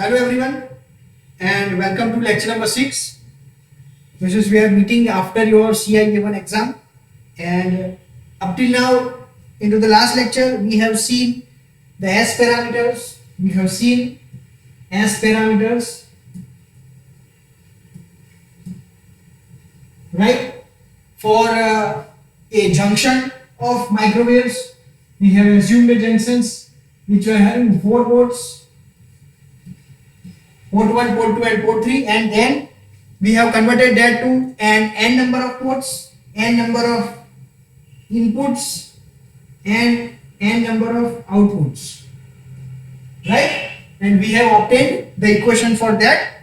Hello everyone and welcome to lecture number 6. This is we are meeting after your CIA1 exam, and up till now into the last lecture we have seen the S parameters. We have seen S parameters, right? For a junction of microwaves, we have assumed the junctions which are having 4 ports, port 1, port 2 and port 3, and then we have converted that to an n number of ports, n number of inputs and n number of outputs, right? And we have obtained the equation for that,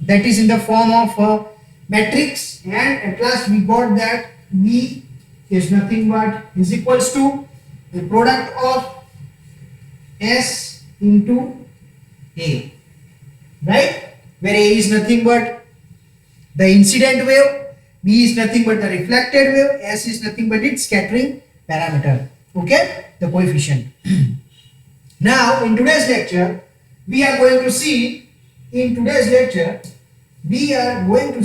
that is in the form of a matrix, and at last we got that V is nothing but is equals to the product of S into A, right? Where A is nothing but the incident wave, B is nothing but the reflected wave, S is nothing but its scattering parameter, okay, the coefficient. Now in today's lecture we are going to see, we are going to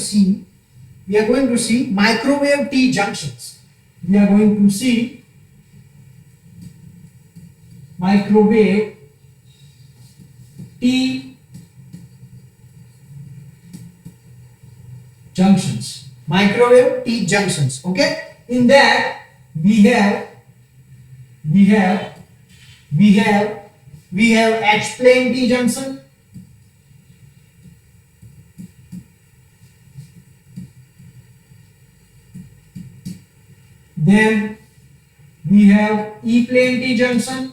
see microwave T junctions. We are going to see microwave T junctions, okay. In that we have H plane T junction, then we have E plane T junction,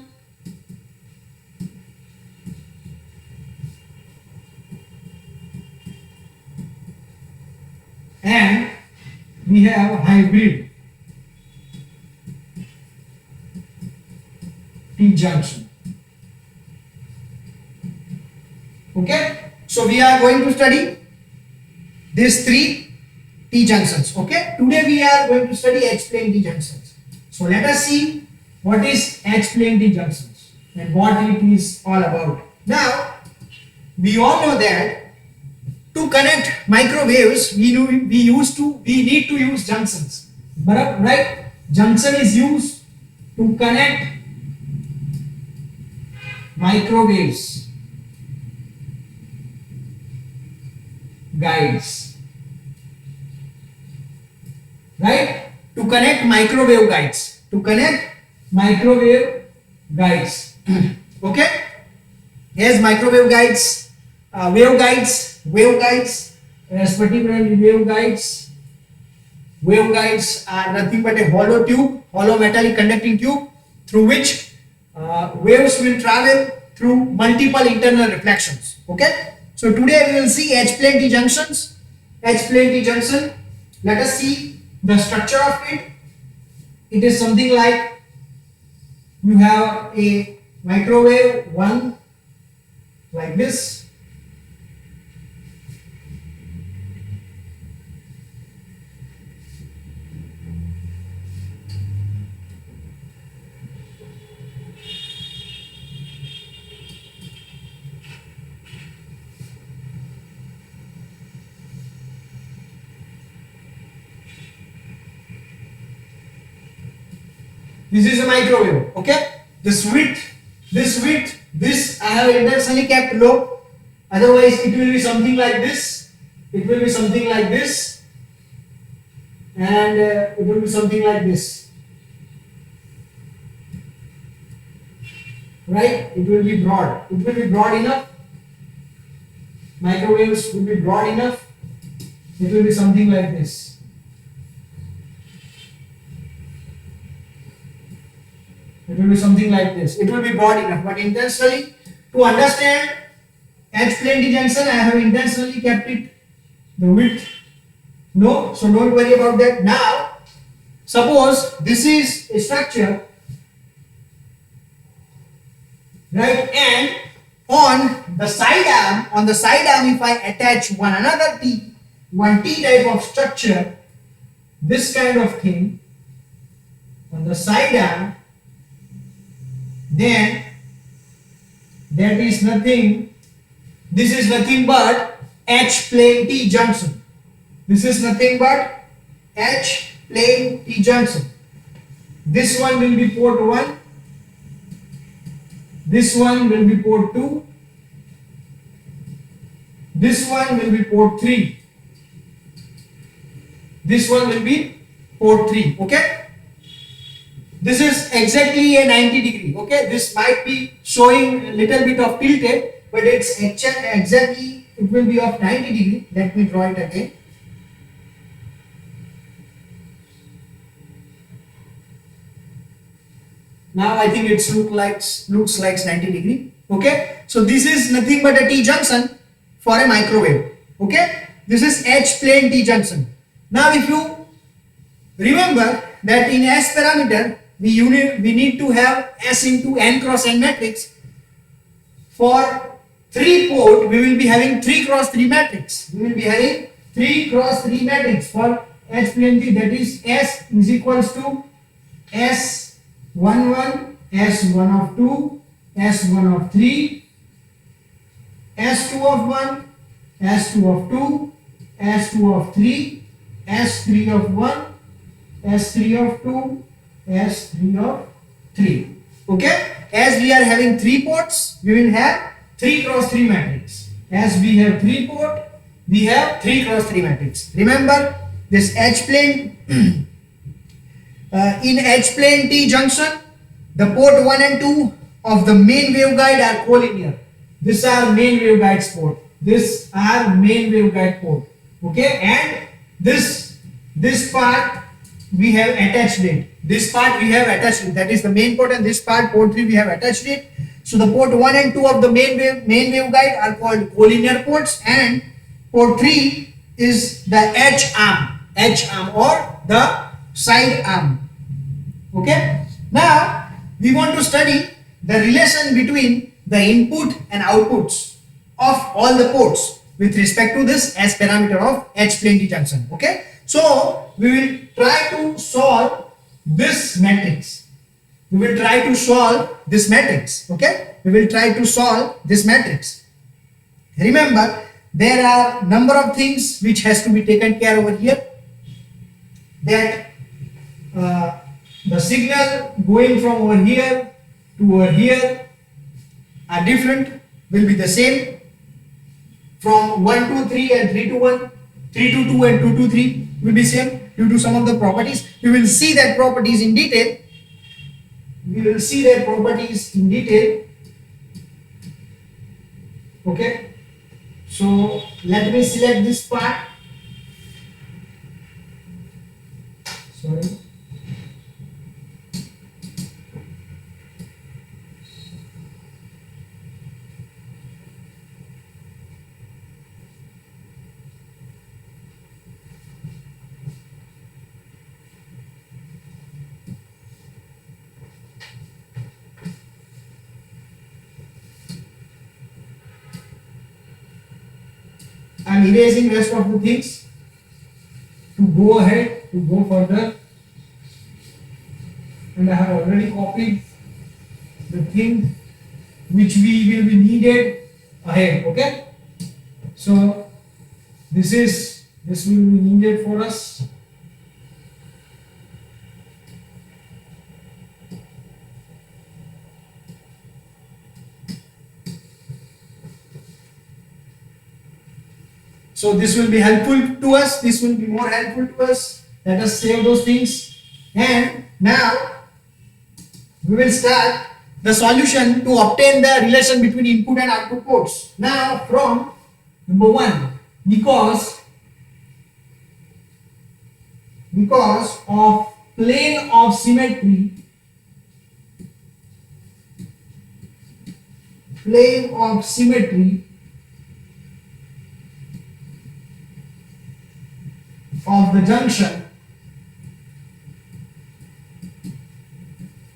and we have hybrid T junction, okay. So we are going to study these 3 T junctions, okay. Today we are going to study H plane T junctions. So let us see what is H plane T junctions and what it is all about. Now we all know that to connect microwaves we need to use junctions, right? Junction is used to connect microwaves guides, right? To connect microwave guides, okay. As microwave guides, wave guides, as particularly wave guides are nothing but a hollow metallic conducting tube through which waves will travel through multiple internal reflections, okay. So today we will see H plane T junctions. Let us see the structure of it. It is something like you have a microwave one like this, this is a microwave, okay. This I have intentionally kept low, otherwise it will be something like this, and it will be something like this, right? It will be broad enough, microwaves will be broad enough, it will be something like this. It will be something like this. It will be broad enough, but intentionally to understand H plane T junction, I have intentionally kept it the width low, so don't worry about that. Now, suppose this is a structure, right? And on the side arm, if I attach one T type of structure, this kind of thing on the side arm, then that is nothing this is nothing but H plane T junction. This is nothing but H plane T junction. This one will be port 1. This one will be port 2. This one will be port 3. This one will be port 3. Okay. This is exactly a 90 degree. Okay. This might be showing a little bit of tilted, but it's exactly, it will be of 90 degree. Let me draw it again. Now I think it looks like 90 degree. Okay. So this is nothing but a T junction for a microwave. Okay. This is H plane T junction. Now if you remember that in S parameter we need to have S into N cross N matrix. For 3 port we will be having 3 cross 3 matrix. We will be having 3 cross 3 matrix for H plane T, that is S is equals to S11, S1 of 2, S1 of 3, S2 of 1, S2 of 2, S2 of 3, S3 of 1, S3 of 2, S3 of 3. Okay. As we are having 3 ports, we will have 3 cross 3 matrix. As we have 3 port, we have 3 cross 3 matrix. Remember this H plane in H plane T junction, the port 1 and 2 of the main waveguide are collinear. These are main waveguide port. These are main waveguide port. Okay, and this part we have attached it. This part we have attached it. That is the main port, and this part port 3 we have attached it. So the port 1 and 2 of the main waveguide are called collinear ports, and port 3 is the H arm or the side arm. Okay. Now we want to study the relation between the input and outputs of all the ports with respect to this S parameter of H plane T junction. Okay. So we will try to solve this matrix. We will try to solve this matrix. Okay. We will try to solve this matrix. Remember, there are number of things which has to be taken care over here. That the signal going from over here to over here are different, will be the same from 1 to 3 and 3 to 1, 3 to 2 and 2 to 3 will be same due to some of the properties. We will see that properties in detail. We will see their properties in detail. Okay. So let me select this part. Sorry. I am erasing rest of the things to go ahead, to go further, and I have already copied the thing which we will be needed ahead. Okay. So this will be needed for us. So this will be helpful to us. This will be more helpful to us. Let us save those things. And now we will start the solution to obtain the relation between input and output ports. Now from number 1, because of plane of symmetry, of the junction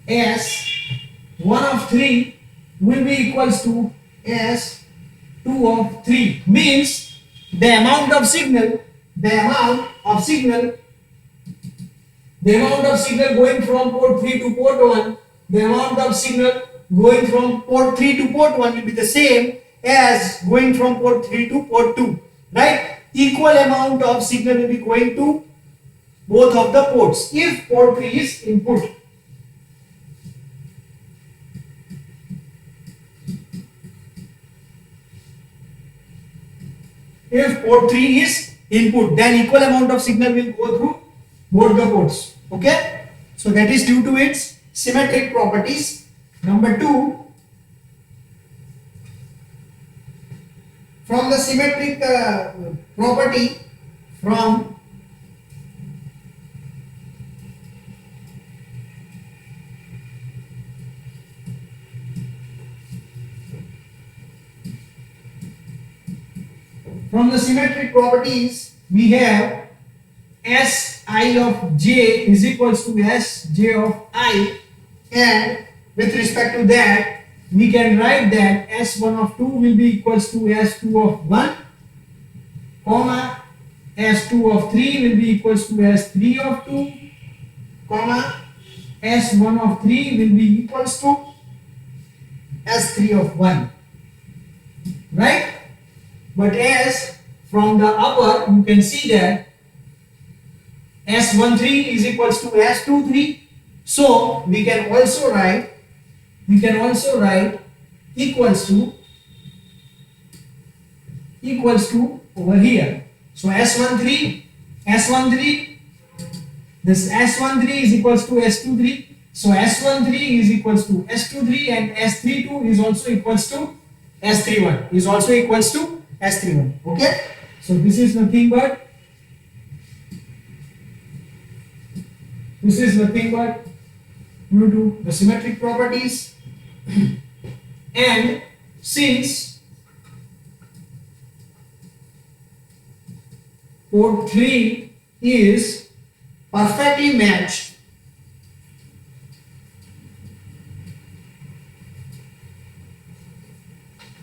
S1 of 3 will be equals to S2 of 3, means the amount of signal going from port 3 to port 1, the amount of signal going from port 3 to port 1 will be the same as going from port 3 to port 2, right? Equal amount of signal will be going to both of the ports if port 3 is input. If port 3 is input, then equal amount of signal will go through both the ports. Okay, so that is due to its symmetric properties. Number 2, from the symmetric property, from the symmetric properties, we have Si of j is equals to Sj of I, and with respect to that we can write that S1 of 2 will be equals to S2 of 1, comma S2 of 3 will be equals to S3 of 2, comma S1 of 3 will be equals to S3 of 1, right? But as from the upper you can see that S13 is equals to S23, so we can also write equals to over here. So S13 this S13 is equals to S23, so S13 is equals to S23 and S32 is also equals to S31 is also equals to S31. Okay, so this is nothing but due to the symmetric properties. And since port 3 is perfectly matched,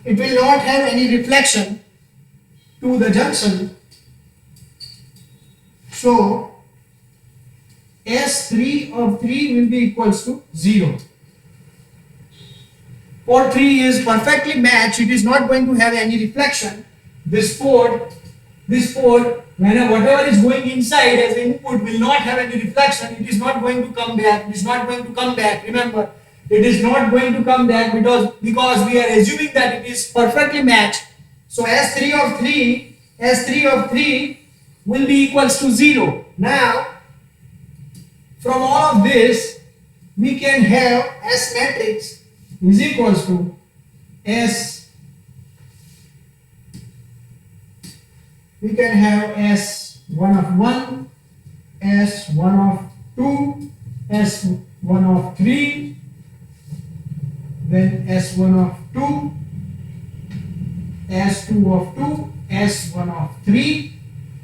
it will not have any reflection to the junction, so S3 of 3 will be equals to 0. Port 3 is perfectly matched, it is not going to have any reflection. This port, whenever whatever is going inside as input will not have any reflection, it is not going to come back, remember, it is not going to come back because we are assuming that it is perfectly matched. So S3 of 3 will be equals to 0. Now from all of this we can have S matrix is equals to S, we can have S1 of 1, S1 of 2, S1 of 3, then S1 of 2, S2 of 2, S1 of 3.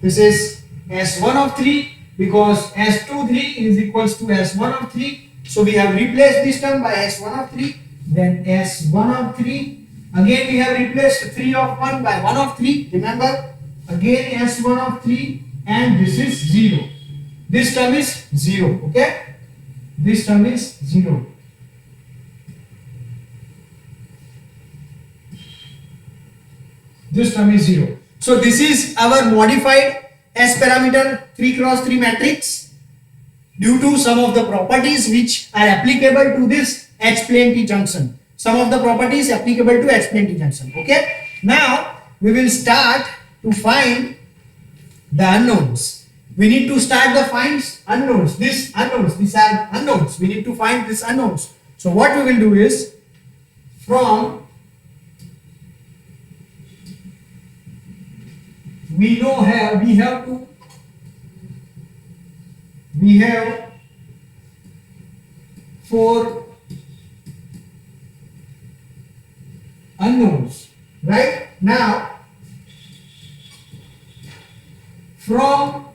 This is S1 of 3 because S23 is equals to S1 of 3. So we have replaced this term by S1 of 3. Then S1 of 3. Again we have replaced 3 of 1 by 1 of 3. Remember, again S1 of 3, and this is 0. This term is 0. Okay? This term is 0. This term is 0. So this is our modified S parameter 3 cross 3 matrix due to some of the properties which are applicable to this H plane T junction. Some of the properties applicable to H plane T junction. Okay? Now we will start to find the unknowns. We need to start the finds unknowns. These are unknowns. We need to find these unknowns. So what we will do is, from we have 4 unknowns, right? Now from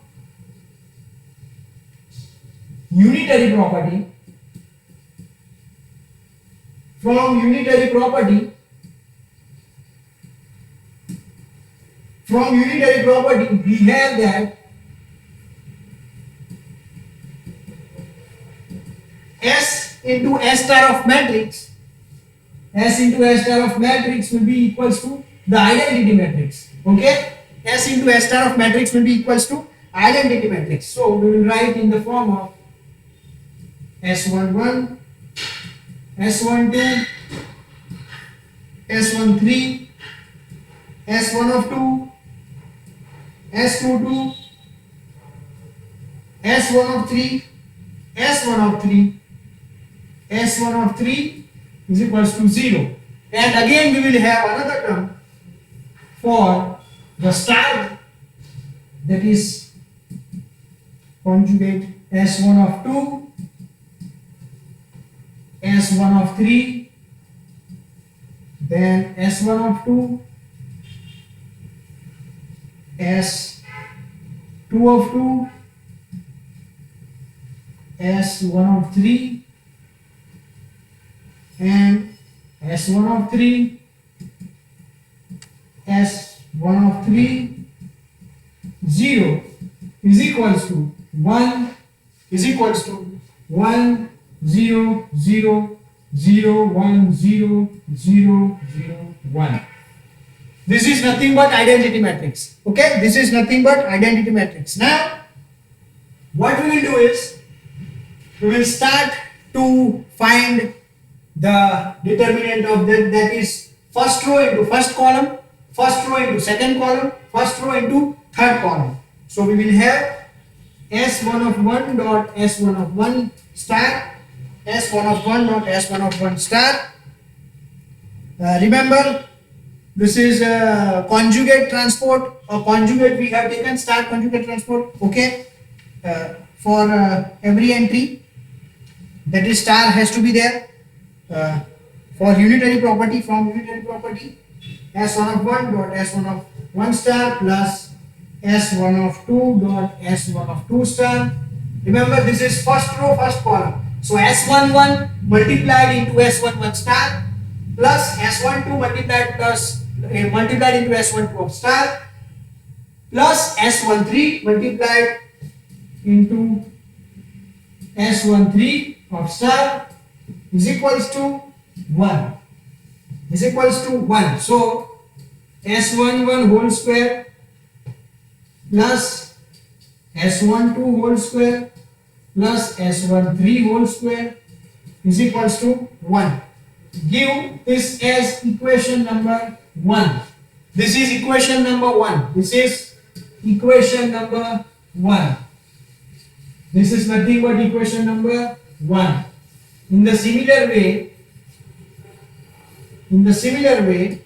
unitary property, we have that S into S star of matrix S into S star of matrix will be equals to the identity matrix. Okay, S into S star of matrix will be equals to identity matrix. So we will write in the form of S11, S12, S13, S1 of 2, S22, S1 of 3, S1 of 3, S1 of 3 is equals to 0. And again we will have another term for the star, that is conjugate S1 of 2, S1 of 3, then S1 of 2, S2 of 2, S1 of 3, and S1 of 3, S1 of 3, 0 is equals to 1 is equals to 1 0 0 0 1 0 0 0 1. This is nothing but identity matrix. Okay, this is nothing but identity matrix. Now what we will do is we will start to find the determinant of that, that is first row into first column, first row into second column, first row into third column. So we will have S1 of 1 dot S1 of 1 star, S1 of 1 dot S1 of 1 star. Remember, this is conjugate transport or conjugate. We have taken star conjugate transport. Okay, for every entry, that is star has to be there. For unitary property, from unitary property, S1 of 1 dot S1 of 1 star plus S1 of 2 dot S1 of 2 star. Remember, this is first row, first column. So S11 multiplied into S11 star plus S12 multiplied into S12 of star plus S13 multiplied into S13 of star is equals to 1. Is equals to 1. So S11 whole square plus S12 whole square plus S13 whole square is equals to 1. Give this as equation number 1. This is equation number 1. This is equation number 1. This is nothing but equation number 1. In the similar way,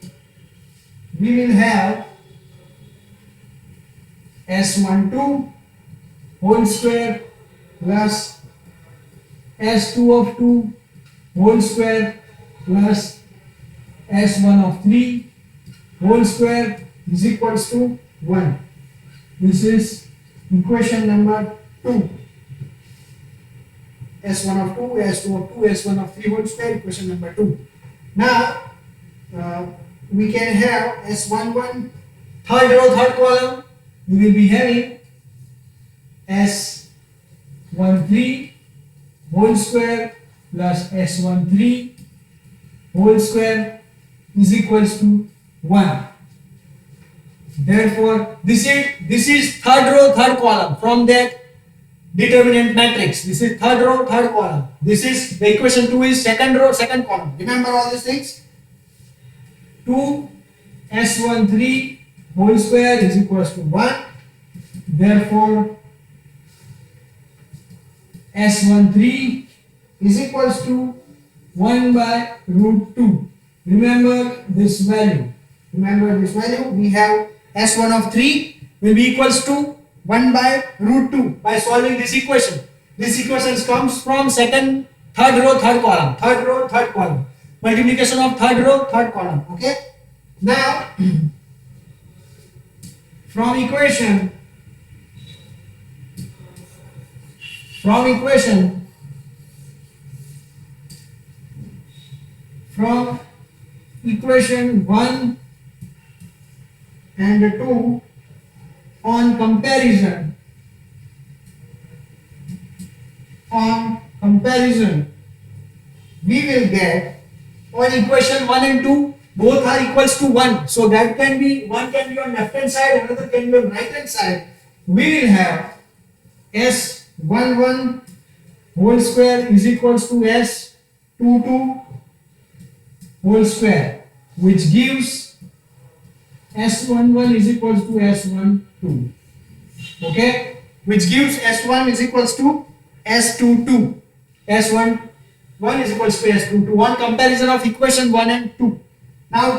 we will have S12 whole square plus S2 of 2 whole square plus S1 of 3 whole square is equals to 1. This is equation number 2. S1 of 2, S2 of 2, S1 of 3 whole square, equation number 2. Now we can have S11 third row, third column. We will be having S13 whole square plus S13 whole square is equals to 1. Therefore, this is third row, third column from that determinant matrix. This is third row, third column. This is the equation 2 is second row, second column. Remember all these things. 2 S13 whole square is equals to 1. Therefore, S13 is equals to 1 by root 2. Remember this value. Remember this value. We have S1 of 3 will be equals to 1 by root 2 by solving this equation. This equation comes from third row, third column. Third row, third column. Multiplication of third row, third column. Okay. Now, from equation 1 and 2 on comparison, we will get on equation 1 and 2, both are equals to 1. So that can be, one can be on left hand side, another can be on right hand side. We will have S11 whole square is equals to S22 whole square, which gives S11 is equals to S12. Okay, which gives S1 is equals to S22. S11 is equals to S22. One comparison of equation 1 and 2. Now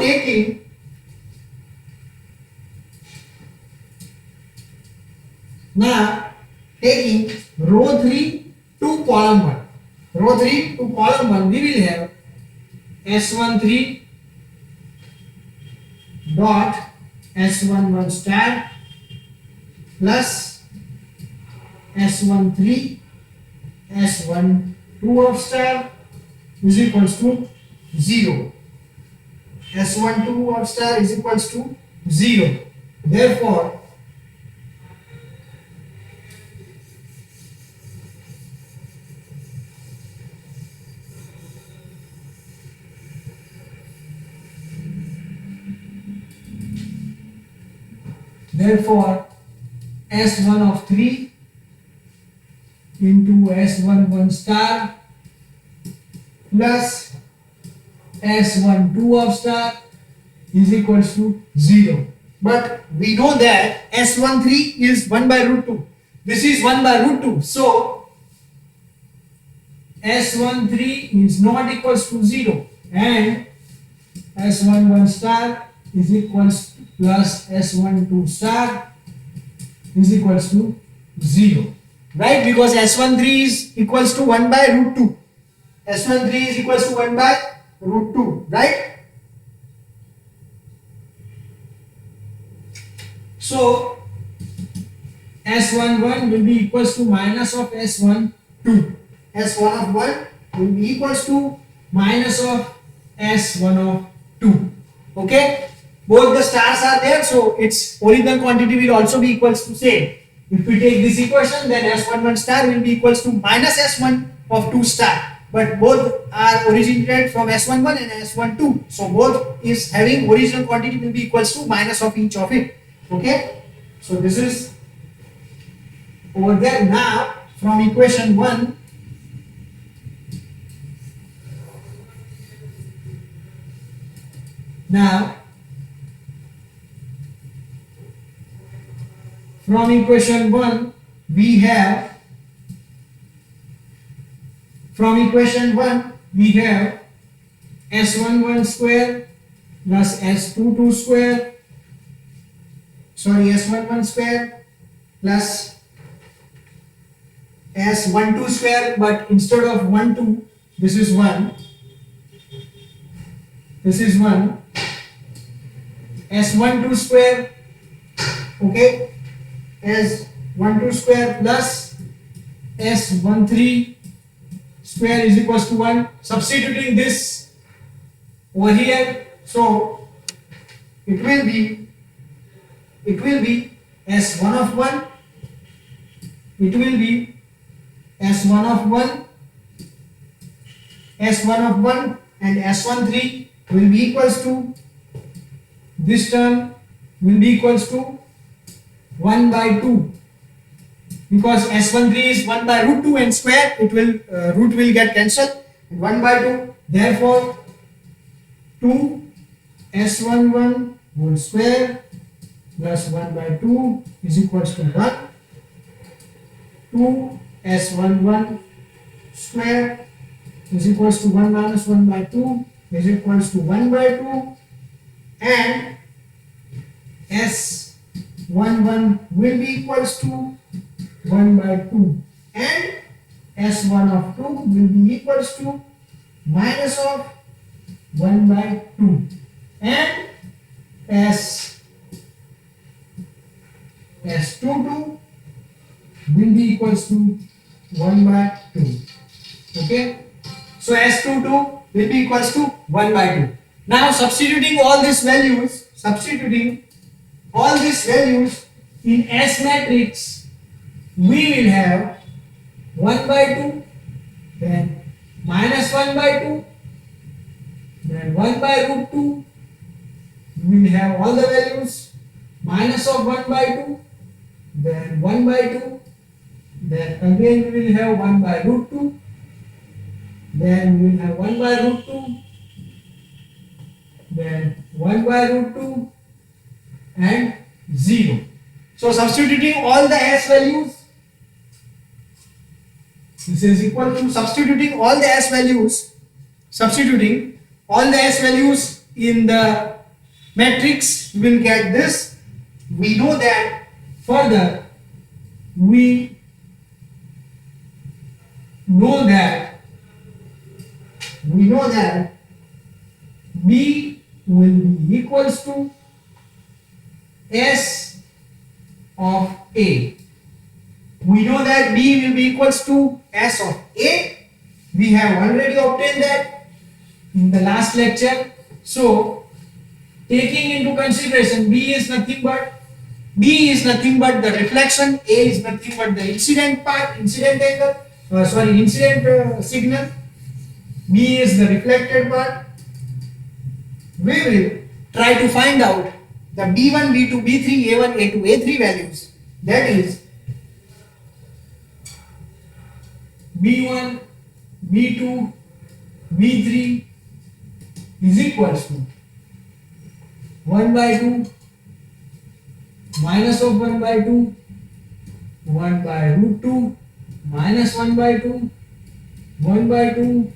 taking row 3 to column 1. Row 3 to column 1, we will have S13 dot S11 star plus S13 S12 of star is equals to 0. S12 of star is equals to 0. Therefore, S1 of 3 into S11 star plus S12 of star is equals to 0. But we know that S13 is 1 by root 2. This is 1 by root 2. So S13 is not equals to 0 and S11 star is equals to plus S12 star is equals to 0. Right? Because S13 is equals to 1 by root 2. S13 is equals to 1 by root 2. Right? So S11 will be equals to minus of S12. S1 of 1 will be equals to minus of S1 of 2. Okay? Both the stars are there, so its original quantity will also be equals to same. If we take this equation, then S11 star will be equals to minus S1 of 2 star. But both are originated from S11 and S12. So both is having original quantity will be equals to minus of each of it. Okay? So this is over there. Now from equation 1, from equation 1 we have S11 square plus S22 square, S11 square plus S12 square, but instead of 1 2, this is 1, S12 square, okay, S12 square plus S13 square is equals to 1. Substituting this over here, so it will be S1 of 1, and S13 will be equals to, this term will be equals to 1 by 2, because S13 is 1 by root 2 and square, it will root will get cancelled, 1 by 2. Therefore 2 S11 whole square plus 1 by 2 is equals to 1. 2 S11 square is equals to 1 minus 1 by 2 is equals to 1 by 2, and S11 will be equals to 1 by 2, and S1 of 2 will be equals to minus of 1 by 2, and S22 will be equals to 1 by 2. Okay, so S22 will be equals to 1 by 2. Now substituting all these values in S matrix, we will have 1 by 2, then minus 1 by 2, then 1 by root 2, we will have all the values, minus of 1 by 2, then 1 by 2, then again we will have 1 by root 2, then we will have 1 by root 2, then 1 by root 2 and 0. So substituting all the s values, this is equal to substituting all the s values in the matrix, we will get this. We know that further we know that B will be equals to S of A. We know that B will be equals to S of A. We have already obtained that in the last lecture. So taking into consideration B is nothing but the reflection, A is nothing but the incident signal, B is the reflected part. We will try to find out the B1, B2, B3, A1, A2, A3 values. That is B1, B2, B3 is equals to 1 by 2 minus of 1 by 2, 1 by root 2 minus 1 by 2, 1 by 2,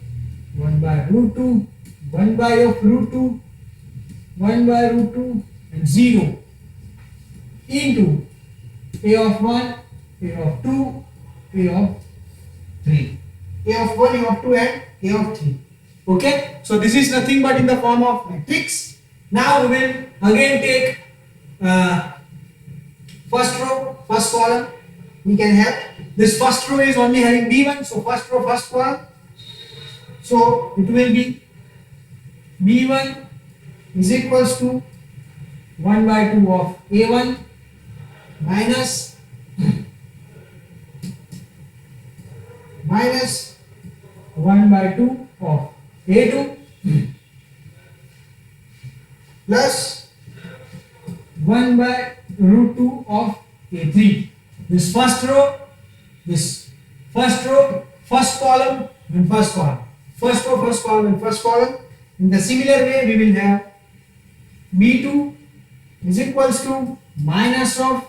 1 by root 2, 1 by of root 2, 1 by root 2 and 0 into A of 1, A of 2, A of 3. A of 1, A of 2 and A of 3. Okay, so this is nothing but in the form of matrix. Now we will again take first row, first column. We can have this first row is only having B1, so first row, first column. So it will be B1 is equals to 1 by 2 of A1 minus 1 by 2 of A2 plus 1 by root 2 of A3. This first row, first column and first column. First row, first column and first column. In the similar way, we will have B2 is equals to minus of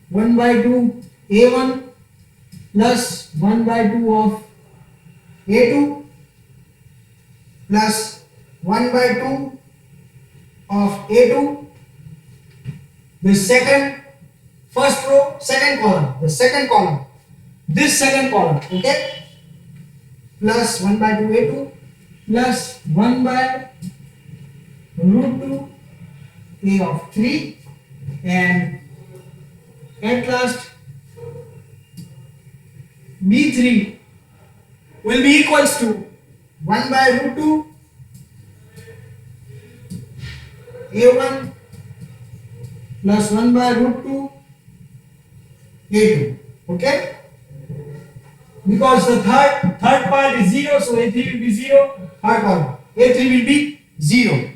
1 by 2 A1 plus 1 by 2 of A2 plus 1 by 2 of A2. The first row, second column, this second column, okay, plus 1 by 2 A2 plus 1 by root 2 A of 3, and at last B3 will be equals to 1 by root 2 A1 plus 1 by root 2 A2. Okay, because the third part is 0, so A3 will be 0, third column A3 will be 0.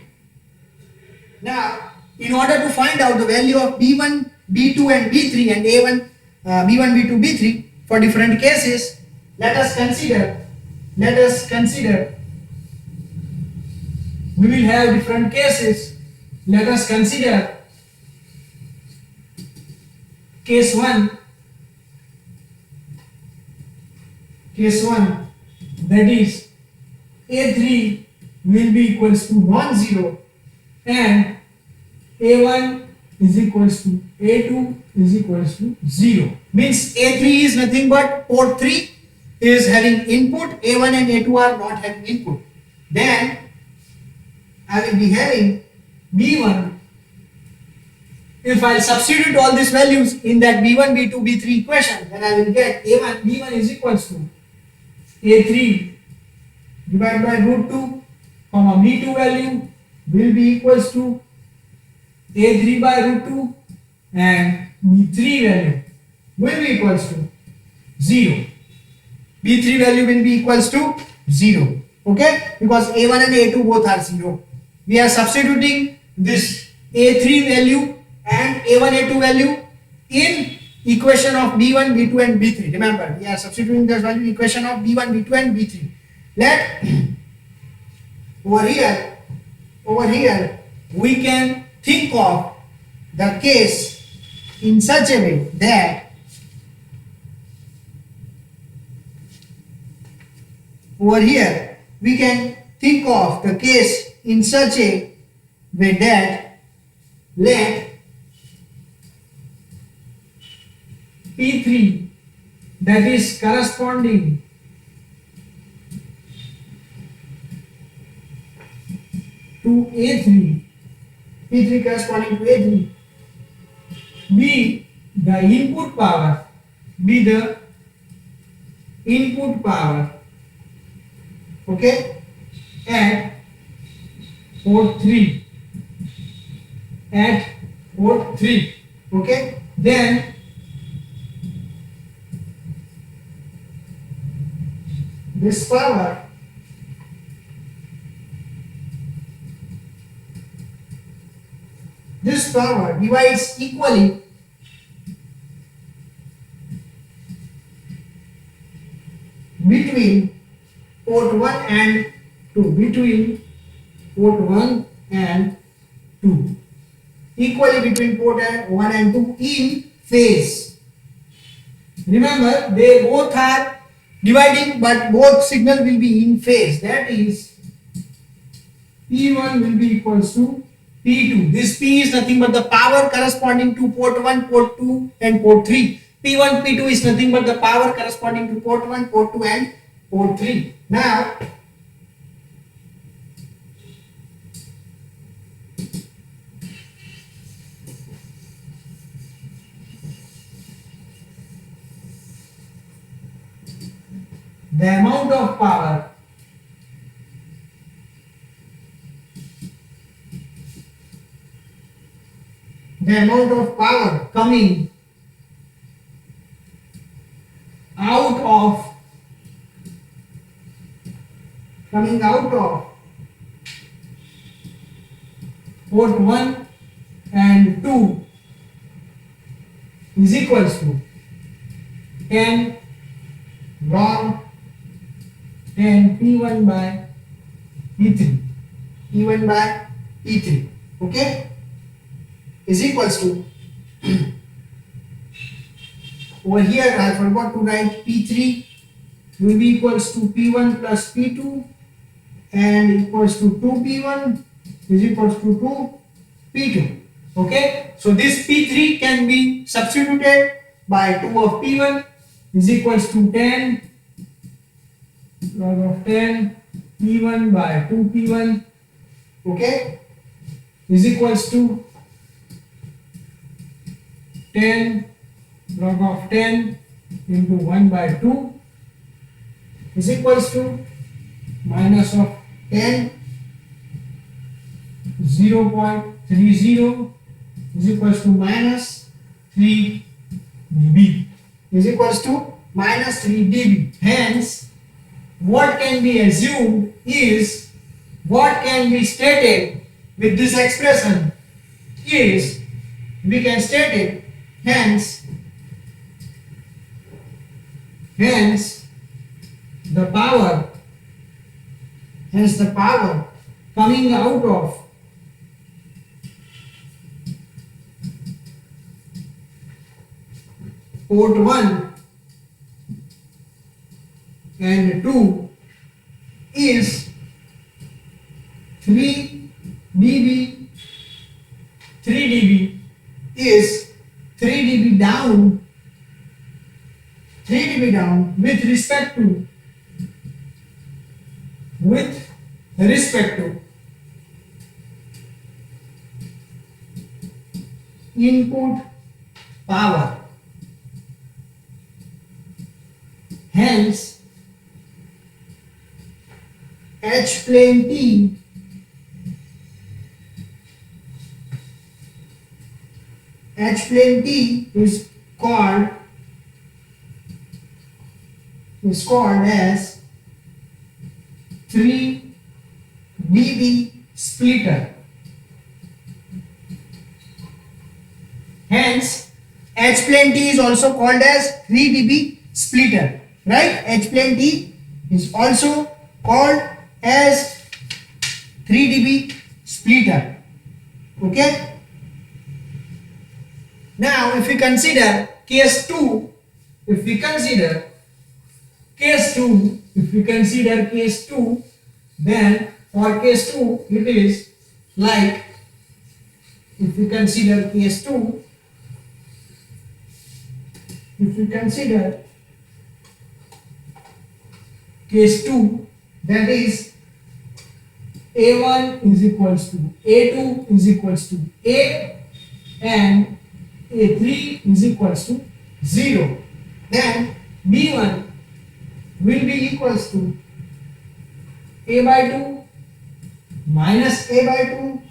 Now in order to find out the value of B1, B2 and B3 and A1, B1, B2, B3 for different cases, let us consider we will have different cases. Let us consider case 1, that is A3 will be equals to non-zero and A1 is equals to A2 is equals to 0. Means A3 is nothing but port 3 is having input, A1 and A2 are not having input. Then I will be having B1. If I substitute all these values in that B1, B2, B3 equation, then I will get A1, B1 is equals to A3 divided by root 2, comma B2 value will be equals to A3 by root 2 and B3 value will be equals to 0. B3 value will be equals to 0. Okay, because A1 and A2 both are 0. We are substituting this A3 value and A1 A2 value in equation of B1 B2 and B3. Remember, we are substituting this value in equation of B1 B2 and B3. Let over here we can think of the case in such a way that over here we can think of the case in such a way that let P3 that is corresponding to A3, P3 corresponding to A3 be the input power, okay, at port 3, okay, then this power divides equally between port 1 and 2, equally between port 1 and 2 in phase. Remember, they both are dividing, but both signal will be in phase. That is, P1 will be equals to P2. This P is nothing but the power corresponding to port 1, port 2 and port 3. P1, P2 is nothing but the power corresponding to port 1, port 2 and port 3. Now, the amount of power coming out of port 1 and 2 is equals to 10 log 10 P1 by P3. Okay, is equals to over here I forgot to write P3 will be equals to P1 plus P2 and equals to 2P1 is equals to 2P2. Okay, so this P3 can be substituted by 2 of P1 is equals to 10 log of 10 P1 by 2P1, okay, is equals to 10 log of 10 into 1 by 2 is equals to minus of 10 0.30 is equals to minus 3 dB is equals to minus 3 dB. Hence, what can be assumed is what can be stated with this expression is we can state it hence the power coming out of port 1 and 2 is 3 dB is 3 dB down with respect to input power. Hence, H plane T is called 3 dB splitter. Hence, H-plane T is also called as 3 dB splitter, right? H-plane T is also called as 3 dB splitter. Okay. Now, if we consider case 2, if we consider case 2, then for case 2 it is like, if we consider case 2, that is A1 is equals to A2 is equals to A and A3 is equals to 0. Then B1 will be equals to A by 2 minus A by 2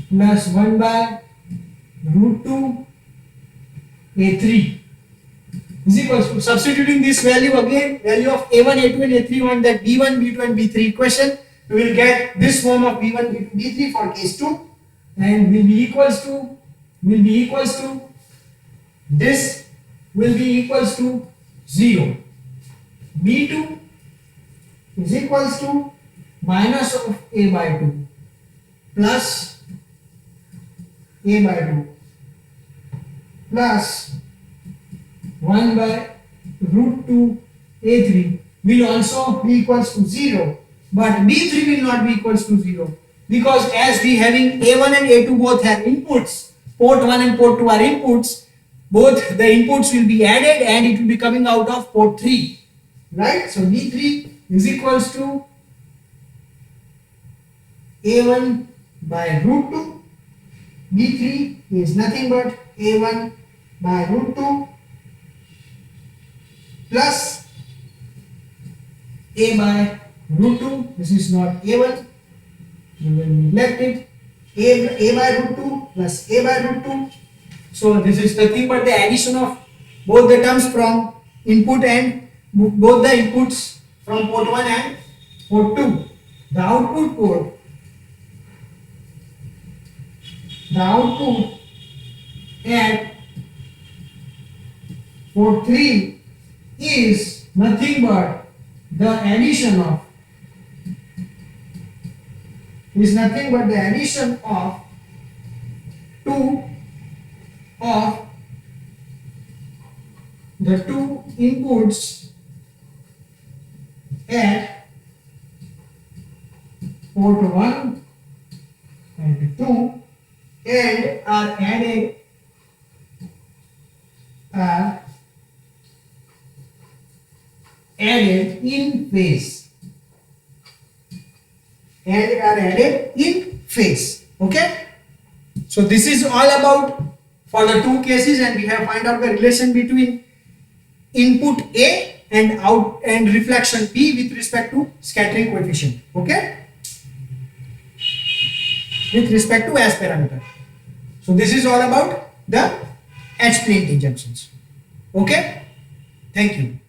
plus 1 by root 2 A3 is equals to, substituting this value again, value of A1, A2 and A3 on that B1, B2 and B3 equation, we will get this form of B1, B2, B3 for case 2, and will be equals to this will be equals to 0. B2 is equals to minus of A by 2 plus A by 2 plus 1 by root 2 A3 will also be equals to 0, but B3 will not be equals to 0, because as we having A1 and A2 both have inputs, port 1 and port 2 are inputs, both the inputs will be added and it will be coming out of port 3, right? So B3 is equals to A1 by root 2, B3 is nothing but A1 by root 2 plus A by root 2, this is not A1, we will neglect it, A by root 2 plus A by root 2. So this is nothing but the addition of both the terms from input and both the inputs from port 1 and port 2. The output at port 3 is nothing but the addition of two of the two inputs at port 1 and 2 and are added in phase. Okay, so this is all about for the two cases, and we have find out the relation between input A and out and reflection B with respect to scattering coefficient. Okay, with respect to S parameter. So this is all about the H-plane T junctions. Okay, thank you.